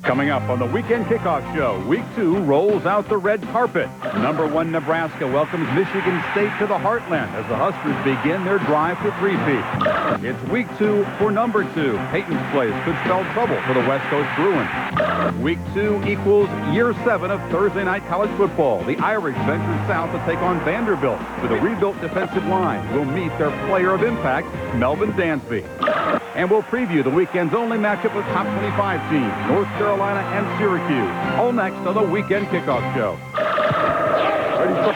Coming up on the Weekend Kickoff Show, Week 2 rolls out the red carpet. #1 Nebraska welcomes Michigan State to the Heartland as the Huskers begin their drive for three-peat. It's Week 2 for #2. Peyton's place could spell trouble for the West Coast Bruins. Week 2 equals Year 7 of Thursday night college football. The Irish venture south to take on Vanderbilt with a rebuilt defensive line. Will meet their player of impact, Melvin Dansby. And we'll preview the weekend's only matchup of top 25 teams, North Carolina and Syracuse. All next on the Weekend Kickoff Show. Ready for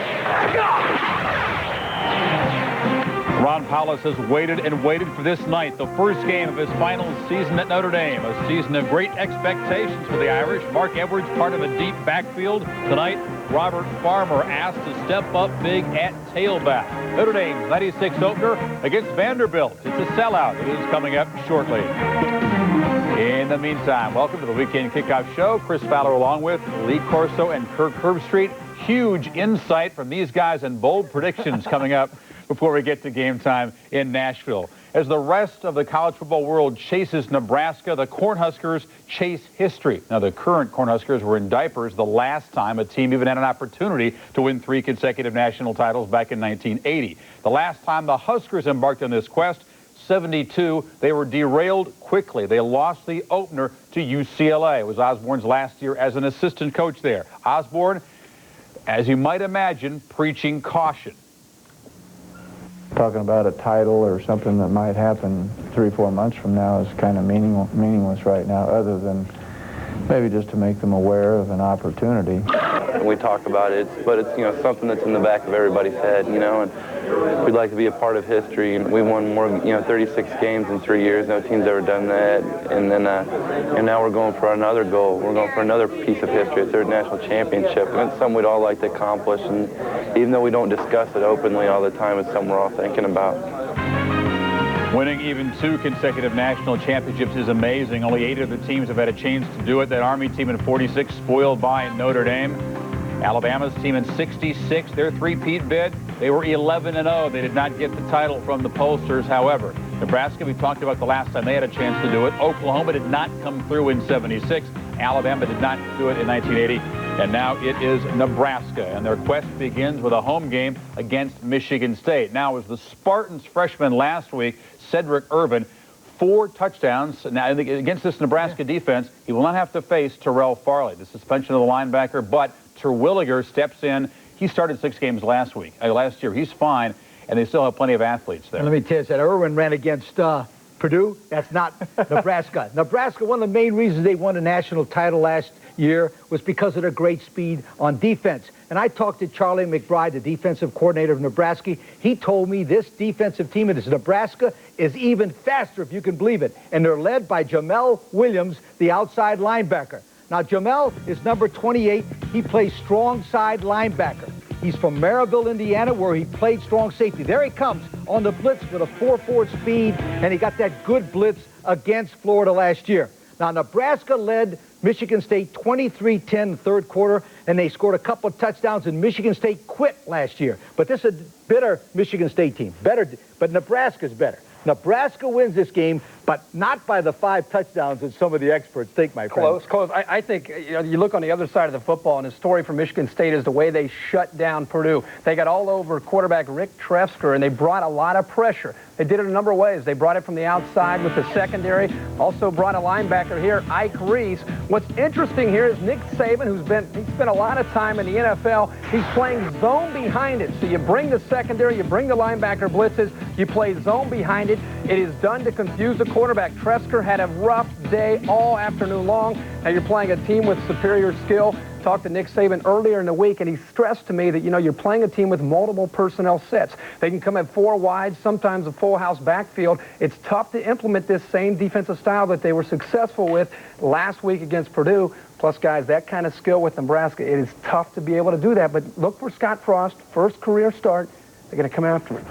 Ron Powlus has waited and waited for this night, the first game of his final season at Notre Dame. A season of great expectations for the Irish. Mark Edwards, part of a deep backfield. Tonight, Robert Farmer asked to step up big at tailback. Notre Dame's 96 opener against Vanderbilt. It's a sellout. It is coming up shortly. In the meantime, welcome to the Weekend Kickoff Show. Chris Fowler along with Lee Corso and Kirk Herbstreit. Huge insight from these guys and bold predictions coming up before we get to game time in Nashville. As the rest of the college football world chases Nebraska, the Cornhuskers chase history. Now, the current Cornhuskers were in diapers the last time a team even had an opportunity to win 3 consecutive national titles back in 1980. The last time the Huskers embarked on this quest, 72, they were derailed quickly. They lost the opener to UCLA. It was Osborne's last year as an assistant coach there. Osborne, as you might imagine, preaching caution. Talking about a title or something that might happen 3 or 4 months from now is kind of meaningless right now, other than maybe just to make them aware of an opportunity. We talk about it, but it's something that's in the back of everybody's head, and we'd like to be a part of history. And we won more, 36 games in 3 years. No team's ever done that. And then, and now we're going for another goal. We're going for another piece of history, a 3rd national championship. And it's something we'd all like to accomplish. And even though we don't discuss it openly all the time, it's something we're all thinking about. Winning even 2 consecutive national championships is amazing. Only 8 of the teams have had a chance to do it. That Army team in 46 spoiled by Notre Dame. Alabama's team in 66, their three-peat bid, they were 11-0. They did not get the title from the pollsters, however. Nebraska, we talked about the last time they had a chance to do it. Oklahoma did not come through in 76. Alabama did not do it in 1980. And now it is Nebraska, and their quest begins with a home game against Michigan State. Now, as the Spartans freshman last week, Cedric Irvin, 4 touchdowns. Now, against this Nebraska defense, he will not have to face Terrell Farley, the suspension of the linebacker, but Terwilliger steps in. He started 6 games last year. He's fine, and they still have plenty of athletes there. Let me tell you, that Irwin ran against Purdue. That's not Nebraska. Nebraska, one of the main reasons they won a national title last year was because of their great speed on defense. And I talked to Charlie McBride, the defensive coordinator of Nebraska. He told me this defensive team in Nebraska is even faster, if you can believe it. And they're led by Jamel Williams, the outside linebacker. Now, Jamel is number 28. He plays strong side linebacker. He's from Maryville, Indiana, where he played strong safety. There he comes on the blitz with a 4.4 speed, and he got that good blitz against Florida last year. Now, Nebraska led Michigan State 23-10 in the 3rd quarter, and they scored a couple of touchdowns, and Michigan State quit last year. But this is a better Michigan State team. Better, but Nebraska's better. Nebraska wins this game, but not by the 5 touchdowns that some of the experts think, my friend. Close. I think you look on the other side of the football, and the story for Michigan State is the way they shut down Purdue. They got all over quarterback Rick Trefsker, and they brought a lot of pressure. They did it a number of ways. They brought it from the outside with the secondary, also brought a linebacker here, Ike Reese. What's interesting here is Nick Saban, who's spent a lot of time in the NFL. He's playing zone behind it. So you bring the secondary, you bring the linebacker blitzes, you play zone behind it. It is done to confuse the quarterback. Trefsker had a rough day all afternoon long. Now you're playing a team with superior skill. Talked to Nick Saban earlier in the week, and he stressed to me that, you're playing a team with multiple personnel sets. They can come at 4 wide, sometimes a full house backfield. It's tough to implement this same defensive style that they were successful with last week against Purdue. Plus, guys, that kind of skill with Nebraska, it is tough to be able to do that. But look for Scott Frost, first career start. They're going to come after him.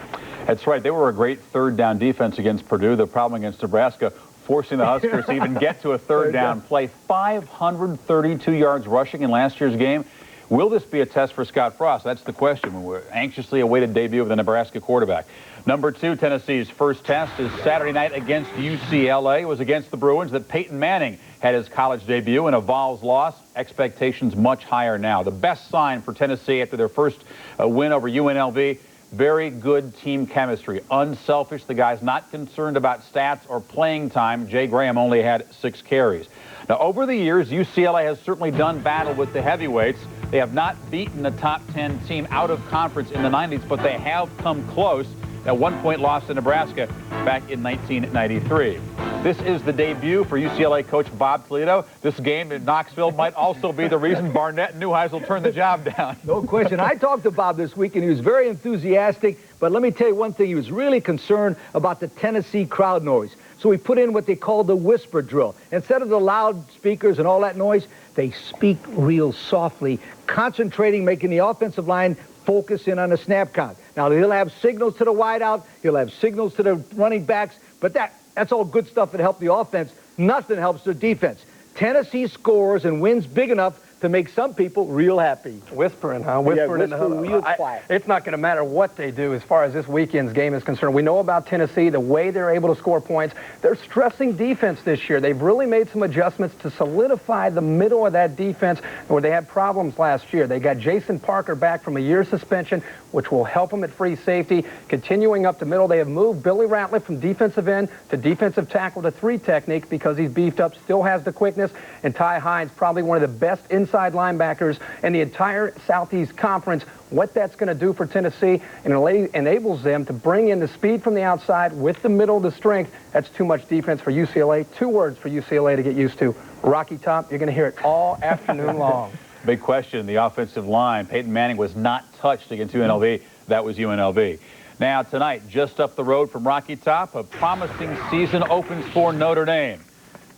That's right. They were a great 3rd down defense against Purdue. The problem against Nebraska, forcing the Huskers to even get to a 3rd down play. 532 yards rushing in last year's game. Will this be a test for Scott Frost? That's the question. We're anxiously awaited debut of the Nebraska quarterback. Number 2, Tennessee's first test is Saturday night against UCLA. It was against the Bruins that Peyton Manning had his college debut in a Vols loss. Expectations much higher now. The best sign for Tennessee after their first win over UNLV, very good team chemistry. Unselfish. The guy's not concerned about stats or playing time. Jay Graham only had 6 carries. Now, over the years, UCLA has certainly done battle with the heavyweights. They have not beaten a top 10 team out of conference in the 90s, but they have come close. At one point lost to Nebraska back in 1993. This is the debut for UCLA coach Bob Toledo. This game in Knoxville might also be the reason Barnett and Neuheisel turned the job down. No question. I talked to Bob this week, and he was very enthusiastic. But let me tell you one thing. He was really concerned about the Tennessee crowd noise. So he put in what they call the whisper drill. Instead of the loud speakers and all that noise, they speak real softly, concentrating, making the offensive line focus in on the snap count. Now, he'll have signals to the wideout. He'll have signals to the running backs. But that's all good stuff that help the offense. Nothing helps the defense. Tennessee scores and wins big enough to make some people real happy. Whispering, huh? Whispering in the huddle. Real quiet. It's not going to matter what they do as far as this weekend's game is concerned. We know about Tennessee, the way they're able to score points. They're stressing defense this year. They've really made some adjustments to solidify the middle of that defense where they had problems last year. They got Jason Parker back from a year's suspension, which will help them at free safety. Continuing up the middle, they have moved Billy Ratliff from defensive end to defensive tackle to 3 technique because he's beefed up, still has the quickness. And Ty Hines, probably one of the best inside linebackers in the entire Southeast Conference. What that's going to do for Tennessee, and it enables them to bring in the speed from the outside with the middle, the strength. That's too much defense for UCLA. 2 words for UCLA to get used to. Rocky Top. You're going to hear it all afternoon long. Big question, the offensive line. Peyton Manning was not touched against UNLV. That was UNLV. Now, tonight, just up the road from Rocky Top, a promising season opens for Notre Dame.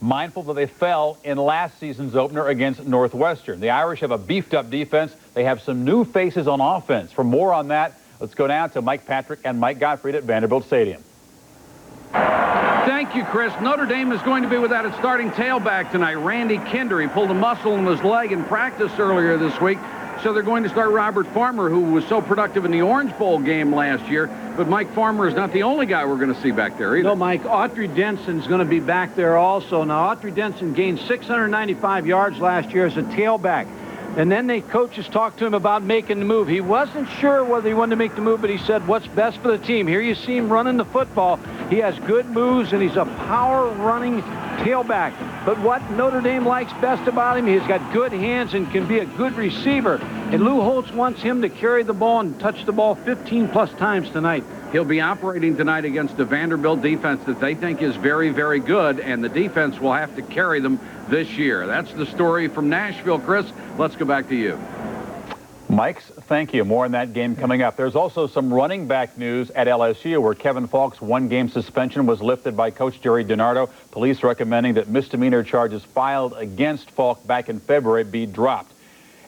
Mindful that they fell in last season's opener against Northwestern. The Irish have a beefed-up defense. They have some new faces on offense. For more on that, let's go down to Mike Patrick and Mike Gottfried at Vanderbilt Stadium. Thank you, Chris. Notre Dame is going to be without its starting tailback tonight, Randy Kinder. He pulled a muscle in his leg in practice earlier this week. So they're going to start Robert Farmer, who was so productive in the Orange Bowl game last year. But Mike Farmer is not the only guy we're going to see back there either. No, Mike, Autry Denson's going to be back there also. Now, Autry Denson gained 695 yards last year as a tailback. And then the coaches talked to him about making the move. He wasn't sure whether he wanted to make the move, but he said, what's best for the team? Here you see him running the football. He has good moves, and he's a power-running tailback. But what Notre Dame likes best about him, he's got good hands and can be a good receiver. And Lou Holtz wants him to carry the ball and touch the ball 15-plus times tonight. He'll be operating tonight against the Vanderbilt defense that they think is very, very good, and the defense will have to carry them this year. That's the story from Nashville, Chris. Let's go back to you. Mike's, thank you. More on that game coming up. There's also some running back news at LSU where Kevin Falk's 1-game suspension was lifted by Coach Jerry DiNardo. Police recommending that misdemeanor charges filed against Falk back in February be dropped.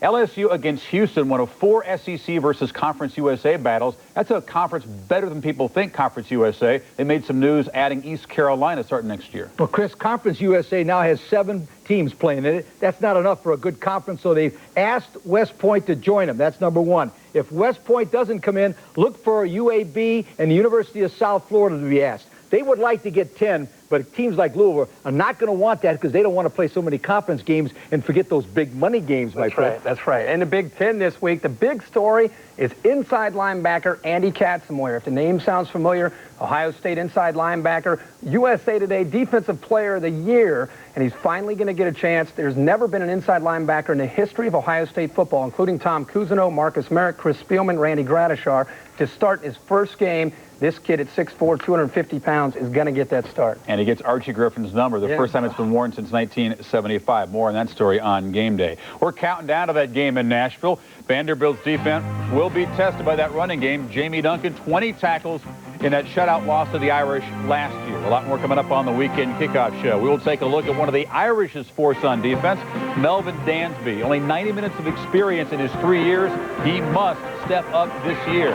LSU against Houston, one of 4 SEC versus Conference USA battles. That's a conference better than people think, Conference USA. They made some news adding East Carolina starting next year. Well, Chris, Conference USA now has 7 teams playing in it. That's not enough for a good conference, so they've asked West Point to join them. That's number 1. If West Point doesn't come in, look for UAB and the University of South Florida to be asked. They would like to get 10, but teams like Louisville are not going to want that because they don't want to play so many conference games and forget those big money games, my friend. That's right. And the Big Ten this week, the big story is inside linebacker Andy Katzenmoyer. If the name sounds familiar, Ohio State inside linebacker, USA Today Defensive Player of the Year, and he's finally going to get a chance. There's never been an inside linebacker in the history of Ohio State football, including Tom Cousineau, Marcus Merrick, Chris Spielman, Randy Gradishar, to start his first game. This kid at 6'4", 250 pounds is going to get that start. And he gets Archie Griffin's number, the first time it's been worn since 1975. More on that story on game day. We're counting down to that game in Nashville. Vanderbilt's defense will be tested by that running game. Jamie Duncan, 20 tackles in that shutout loss to the Irish last year. A lot more coming up on the weekend kickoff show. We will take a look at one of the Irish's force on defense, Melvin Dansby. Only 90 minutes of experience in his 3 years. He must step up this year.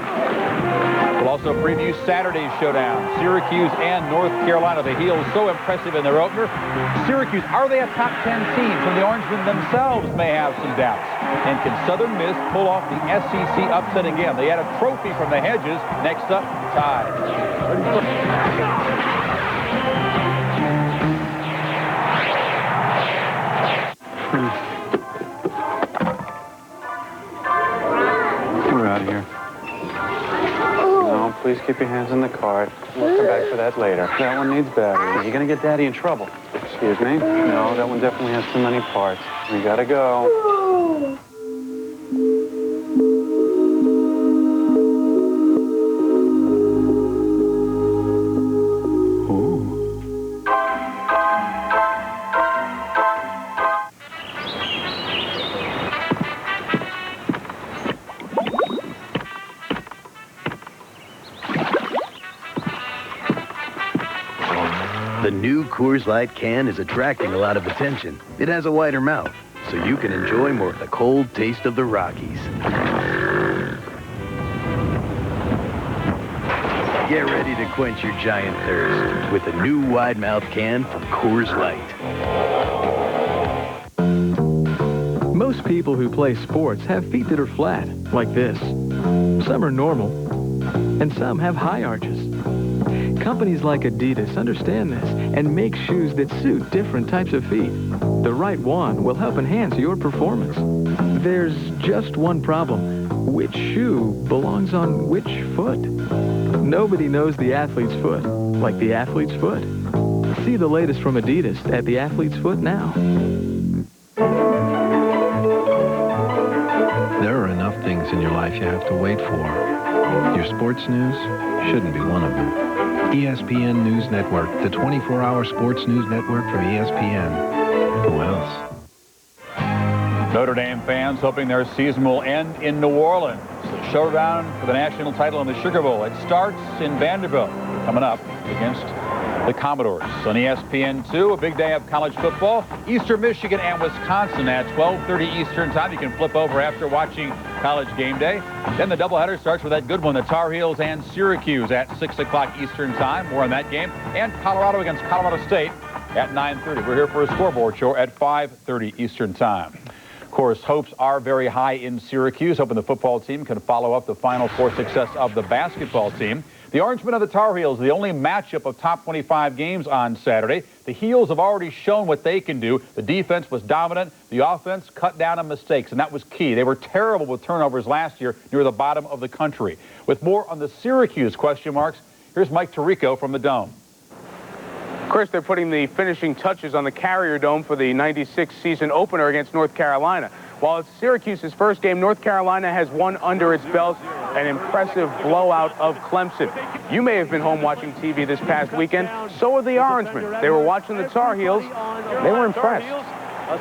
We'll also preview Saturday's showdown, Syracuse and North Carolina. The Heels so impressive in their opener. Syracuse, are they a top 10 team? From the Orangemen themselves may have some doubts. And can Southern Miss pull off the SEC upset again? They had a trophy from the Hedges. Next up, outside. We're out of here. No, please keep your hands on the card. We'll come back for that later. That one needs batteries. You're going to get Daddy in trouble. Excuse me? No, that one definitely has too many parts. We got to go. The new Coors Light can is attracting a lot of attention. It has a wider mouth, so you can enjoy more of the cold taste of the Rockies. Get ready to quench your giant thirst with the new wide mouth can from Coors Light. Most people who play sports have feet that are flat, like this. Some are normal, and some have high arches. Companies like Adidas understand this and make shoes that suit different types of feet. The right one will help enhance your performance. There's just one problem. Which shoe belongs on which foot? Nobody knows the athlete's foot like the athlete's foot. See the latest from Adidas at the athlete's foot now. There are enough things in your life you have to wait for. Your sports news shouldn't be one of them. ESPN News Network, the 24-hour sports news network from ESPN. Who else? Notre Dame fans hoping their season will end in New Orleans. The showdown for the national title in the Sugar Bowl. It starts in Vanderbilt, coming up against the Commodores. On ESPN2, a big day of college football. Eastern Michigan and Wisconsin at 12:30 Eastern time. You can flip over after watching College Game Day. Then the doubleheader starts with that good one, the Tar Heels and Syracuse at 6 o'clock Eastern time. More on that game. And Colorado against Colorado State at 9:30. We're here for a scoreboard show at 5:30 Eastern time. Of course, hopes are very high in Syracuse, hoping the football team can follow up the Final Four success of the basketball team. The Orangemen of the Tar Heels, the only matchup of top 25 games on Saturday. The Heels have already shown what they can do. The defense was dominant. The offense cut down on mistakes, and that was key. They were terrible with turnovers last year, near the bottom of the country. With more on the Syracuse question marks, here's Mike Tirico from the Dome. Chris, they're putting the finishing touches on the Carrier Dome for the '96 season opener against North Carolina. While it's Syracuse's first game, North Carolina has won under its belt an impressive blowout of Clemson. You may have been home watching TV this past weekend. So were the Orangemen. They were watching the Tar Heels. They were impressed.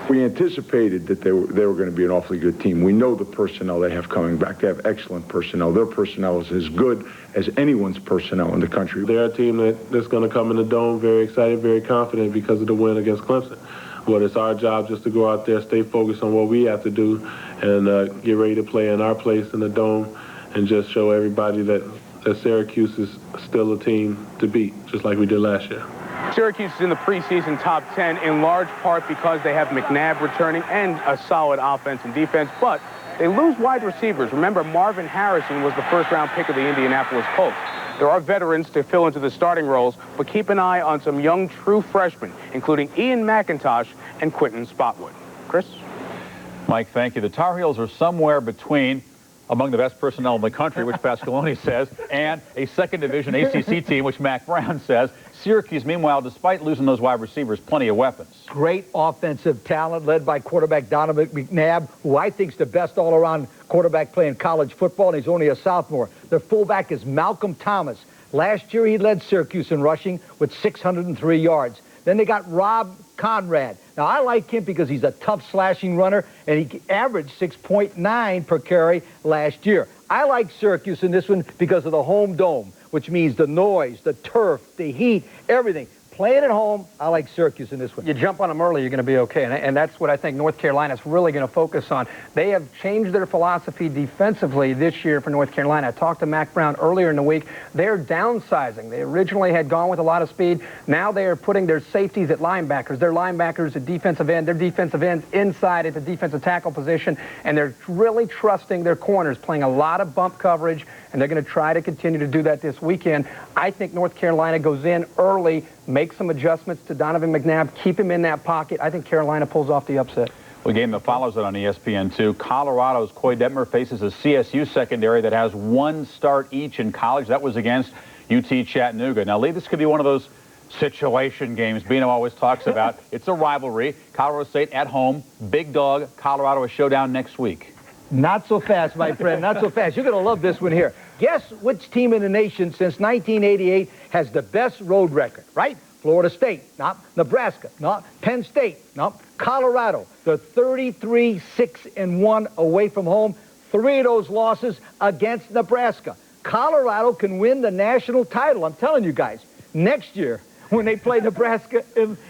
We anticipated that they were going to be an awfully good team. We know the personnel they have coming back. They have excellent personnel. Their personnel is as good as anyone's personnel in the country. They're a team that's going to come in the Dome very excited, very confident because of the win against Clemson. But it's our job just to go out there, stay focused on what we have to do, and get ready to play in our place in the Dome and just show everybody that Syracuse is still a team to beat, just like we did last year. Syracuse is in the preseason top 10 in large part because they have McNabb returning and a solid offense and defense, but they lose wide receivers. Remember, Marvin Harrison was the first-round pick of the Indianapolis Colts. There are veterans to fill into the starting roles, but keep an eye on some young true freshmen, including Ian McIntosh and Quentin Spotwood. Chris? Mike, thank you. The Tar Heels are somewhere between among the best personnel in the country, which Pasqualoni says, and a second division ACC team, which Mac Brown says. Syracuse, meanwhile, despite losing those wide receivers, plenty of weapons. Great offensive talent led by quarterback Donovan McNabb, who I think is the best all-around quarterback playing college football, and he's only a sophomore. Their fullback is Malcolm Thomas. Last year, he led Syracuse in rushing with 603 yards. Then they got Rob Conrad. Now, I like him because he's a tough slashing runner, and he averaged 6.9 per carry last year. I like Syracuse in this one because of the home dome, which means the noise, the turf, the heat, everything. Playing at home, I like Syracuse in this one. You jump on them early, you're going to be okay. And that's what I think North Carolina is really going to focus on. They have changed their philosophy defensively this year for North Carolina. I talked to Mac Brown earlier in the week. They're downsizing. They originally had gone with a lot of speed. Now they are putting their safeties at linebackers, their linebackers at defensive end, their defensive ends inside at the defensive tackle position. And they're really trusting their corners, playing a lot of bump coverage and they're going to try to continue to do that this weekend. I think North Carolina goes in early, makes some adjustments to Donovan McNabb, keep him in that pocket. I think Carolina pulls off the upset. The game that follows it on ESPN2. Colorado's Coy Detmer faces a CSU secondary that has one start each in college. That was against UT Chattanooga. Now, Lee, this could be one of those situation games Bino always talks about. It's a rivalry. Colorado State at home. Big dog. Colorado a showdown next week. Not so fast, my friend. Not so fast. You're going to love this one here. Guess which team in the nation since 1988 has the best road record, right? Florida State, not Nebraska, not Penn State, not Colorado. They're 33-6-1 away from home. 3 of those losses against Nebraska. Colorado can win the national title, I'm telling you guys, next year when they play Nebraska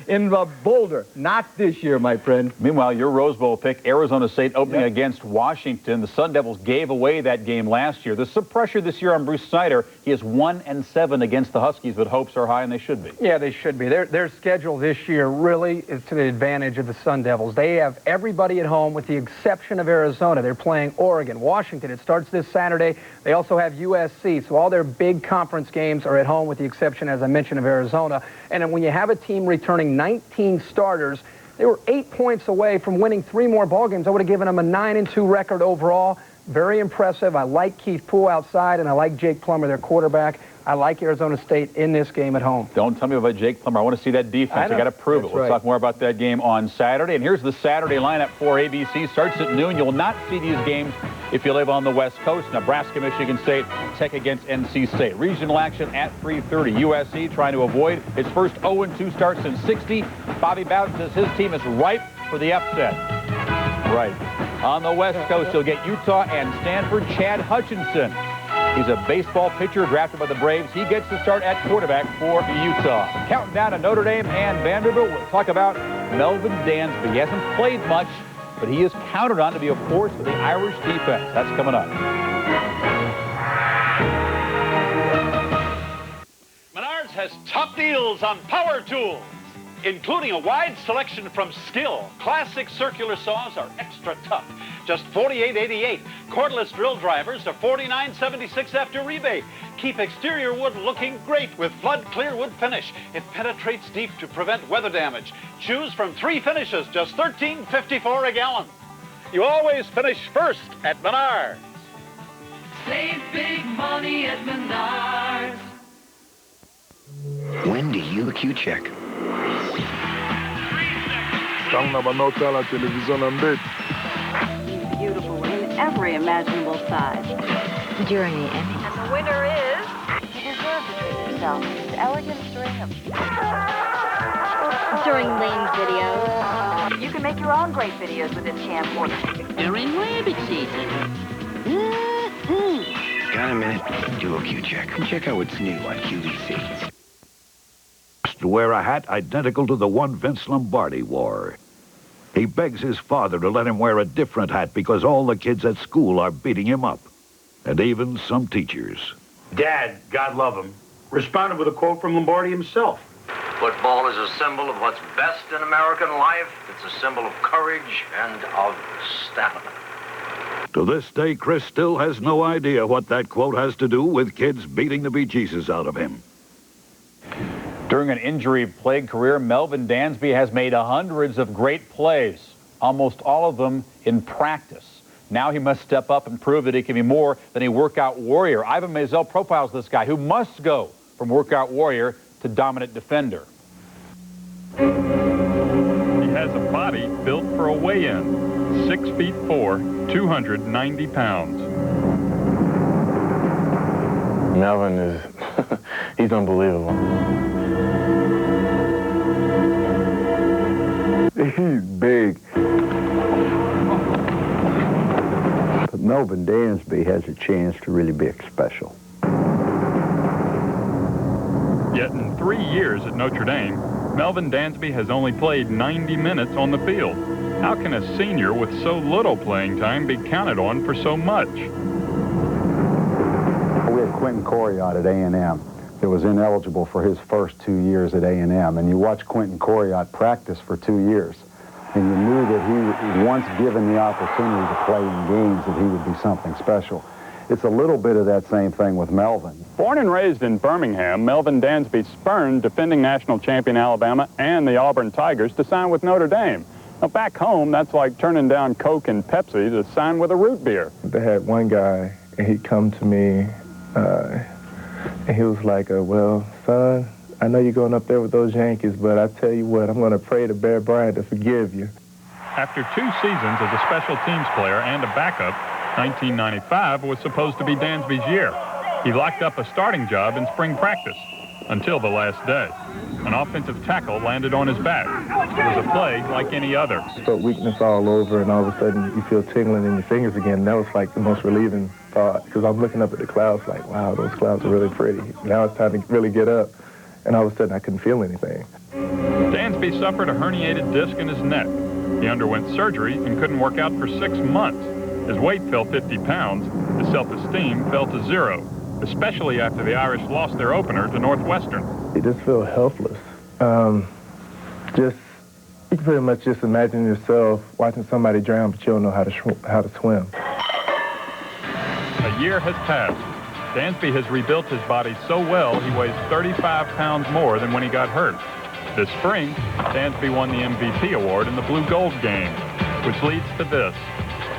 in Boulder. Not this year, my friend. Meanwhile, your Rose Bowl pick, Arizona State opening against Washington. The Sun Devils gave away that game last year. There's some pressure this year on Bruce Snyder. He is 1-7 against the Huskies, but hopes are high, and they should be. Yeah, they should be. Their schedule this year really is to the advantage of the Sun Devils. They have everybody at home with the exception of Arizona. They're playing Oregon, Washington. It starts this Saturday. They also have USC, so all their big conference games are at home with the exception, as I mentioned, of Arizona. And then when you have a team returning 19 starters, they were 8 points away from winning 3 more ball games. I would have given them a 9-2 record overall. Very impressive. I like Keith Poole outside, and I like Jake Plummer, their quarterback. I like Arizona State in this game at home. Don't tell me about Jake Plummer. I want to see that defense. I got to prove it. We'll talk more about that game on Saturday. And here's the Saturday lineup for ABC. Starts at noon. You'll not see these games if you live on the West Coast. Nebraska, Michigan State, Tech against NC State. Regional action at 3:30. USC trying to avoid its first 0-2 start since 60. Bobby Bowden says his team is ripe for the upset. Right. On the West Coast, you'll get Utah and Stanford. Chad Hutchinson. He's a baseball pitcher drafted by the Braves. He gets to start at quarterback for Utah. Counting down to Notre Dame and Vanderbilt. We'll talk about Melvin Dansby. He hasn't played much, but he is counted on to be a force for the Irish defense. That's coming up. Menards has top deals on power tools, including a wide selection from Skill. Classic circular saws are extra tough, just $48.88. Cordless drill drivers are $49.76 after rebate. Keep exterior wood looking great with Flood Clear Wood Finish. It penetrates deep to prevent weather damage. Choose from 3 finishes, just $13.54 a gallon. You always finish first at Menards. Save big money at Menards. When do you Q-check? Beautiful in every imaginable size. During the Emmy. And the winner is... You deserve to treat yourself. It's elegant during Lane's videos. You can make your own great videos with this camcorder. During rabbit season. Got a minute? Do a Q-check. Check out what's new on QVC. To wear a hat identical to the one Vince Lombardi wore. He begs his father to let him wear a different hat because all the kids at school are beating him up. And even some teachers. Dad, God love him, responded with a quote from Lombardi himself. Football is a symbol of what's best in American life. It's a symbol of courage and of stamina. To this day, Chris still has no idea what that quote has to do with kids beating the bejesus out of him. During an injury-plagued career, Melvin Dansby has made hundreds of great plays, almost all of them in practice. Now he must step up and prove that he can be more than a workout warrior. Ivan Maisel profiles this guy who must go from workout warrior to dominant defender. He has a body built for a weigh-in, 6'4", 290 pounds. Melvin is, he's unbelievable. He's big. But Melvin Dansby has a chance to really be special. Yet in 3 years at Notre Dame, Melvin Dansby has only played 90 minutes on the field. How can a senior with so little playing time be counted on for so much? We had Quentin Coriat at A&M that was ineligible for his first 2 years at A&M, and you watch Quentin Coriat practice for 2 years, and you knew that he, once given the opportunity to play in games, that he would be something special. it's a little bit of that same thing with Melvin. Born and raised in Birmingham, Melvin Dansby spurned defending national champion Alabama and the Auburn Tigers to sign with Notre Dame. Now, back home, that's like turning down Coke and Pepsi to sign with a root beer. They had one guy, and he'd come to me, and he was like, well, son, I know you're going up there with those Yankees, but I tell you what, I'm going to pray to Bear Bryant to forgive you. After 2 seasons as a special teams player and a backup, 1995 was supposed to be Dansby's year. He locked up a starting job in spring practice until the last day. An offensive tackle landed on his back. It was a play like any other. Felt weakness all over, and all of a sudden you feel tingling in your fingers again. And that was like the most relieving thought, because I'm looking up at the clouds like, wow, those clouds are really pretty. Now it's time to really get up, and all of a sudden I couldn't feel anything. Dansby suffered a herniated disc in his neck. He underwent surgery and couldn't work out for 6 months. His weight fell 50 pounds. His self-esteem fell to 0, especially after the Irish lost their opener to Northwestern. You just feel helpless. You can pretty much just imagine yourself watching somebody drown, but you don't know how to swim. A year has passed. Dansby has rebuilt his body so well he weighs 35 pounds more than when he got hurt. This spring, Dansby won the MVP award in the blue-gold game, which leads to this.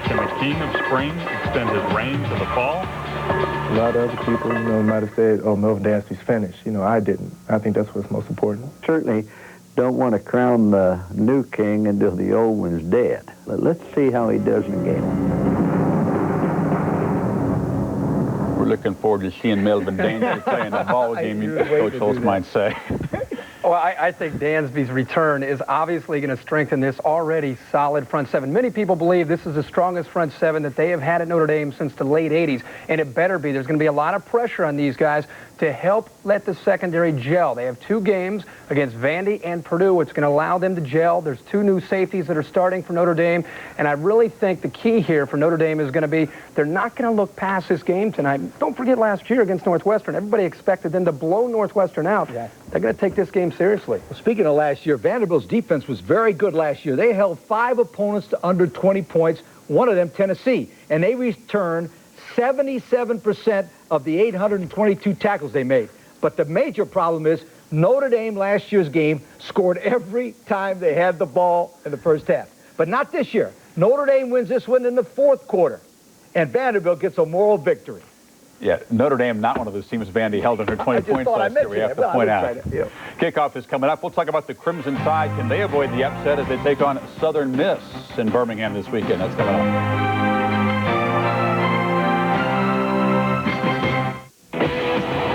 Can the king of spring extend his reign to the fall? A lot of other people, might have said, oh, Melvin Dansby's finished. I didn't. I think that's what's most important. Certainly don't want to crown the new king until the old one's dead. But let's see how he does in the game. We're looking forward to seeing Melvin Dansby playing the ball game, Coach Holtz might say. Well, I think Dansby's return is obviously going to strengthen this already solid front seven. Many people believe this is the strongest front seven that they have had at Notre Dame since the late 80s, and it better be. There's going to be a lot of pressure on these guys to help let the secondary gel. They have 2 games against Vandy and Purdue. It's going to allow them to gel. There's 2 new safeties that are starting for Notre Dame, and I really think the key here for Notre Dame is going to be they're not going to look past this game tonight. Don't forget last year against Northwestern. Everybody expected them to blow Northwestern out. Yeah. They're going to take this game seriously. Well, speaking of last year, Vanderbilt's defense was very good last year. They held 5 opponents to under 20 points, one of them Tennessee, and they returned 77% of the 822 tackles they made. But the major problem is Notre Dame last year's game scored every time they had the ball in the first half. But not this year. Notre Dame wins this one in the 4th quarter, and Vanderbilt gets a moral victory. Yeah, Notre Dame, not one of those teams Vandy held under 20 points last year, we have to point out. Kickoff is coming up. We'll talk about the Crimson Tide. Can they avoid the upset as they take on Southern Miss in Birmingham this weekend? That's coming up.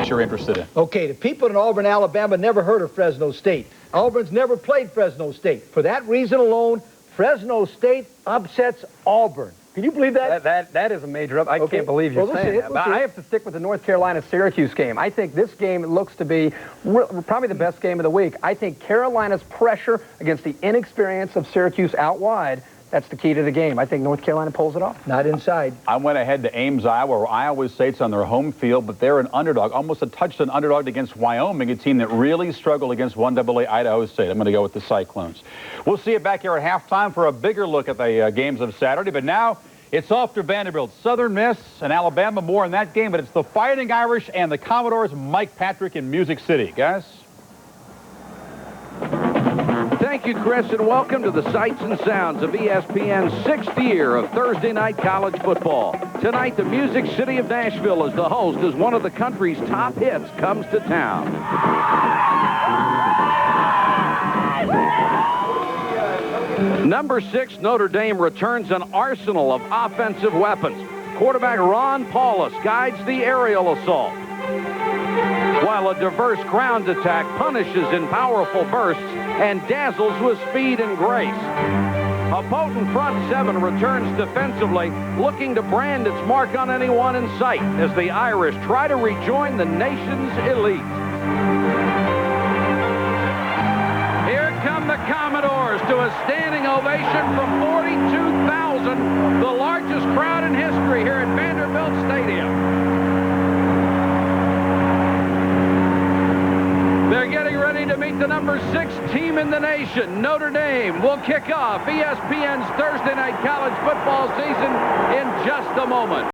You're interested in. Okay, the people in Auburn, Alabama never heard of Fresno State. Auburn's never played Fresno State. For that reason alone, Fresno State upsets Auburn. Can you believe that? That is a major up. I can't believe you're saying that. But I have to stick with the North Carolina-Syracuse game. I think this game looks to be probably the best game of the week. I think Carolina's pressure against the inexperience of Syracuse out wide, that's the key to the game. I think North Carolina pulls it off. Not inside. I went ahead to Ames, Iowa, where Iowa State's on their home field, but they're an underdog, almost a touchdown underdog against Wyoming, a team that really struggled against 1AA Idaho State. I'm going to go with the Cyclones. We'll see you back here at halftime for a bigger look at the games of Saturday, but now it's off to Vanderbilt, Southern Miss, and Alabama. More in that game, but it's the Fighting Irish and the Commodores, Mike Patrick in Music City. Guys? Thank you, Chris, and welcome to the sights and sounds of ESPN's 6th year of Thursday night college football. Tonight, the Music City of Nashville is the host as one of the country's top hits comes to town. Number 6, Notre Dame returns an arsenal of offensive weapons. Quarterback Ron Paulus guides the aerial assault, while a diverse ground attack punishes in powerful bursts and dazzles with speed and grace. A potent front seven returns defensively, looking to brand its mark on anyone in sight as the Irish try to rejoin the nation's elite. Here come the Commodores to a standing ovation from 42,000, the largest crowd in history here at Vanderbilt Stadium. They're getting ready to meet the number 6 team in the nation. Notre Dame will kick off ESPN's Thursday night college football season in just a moment.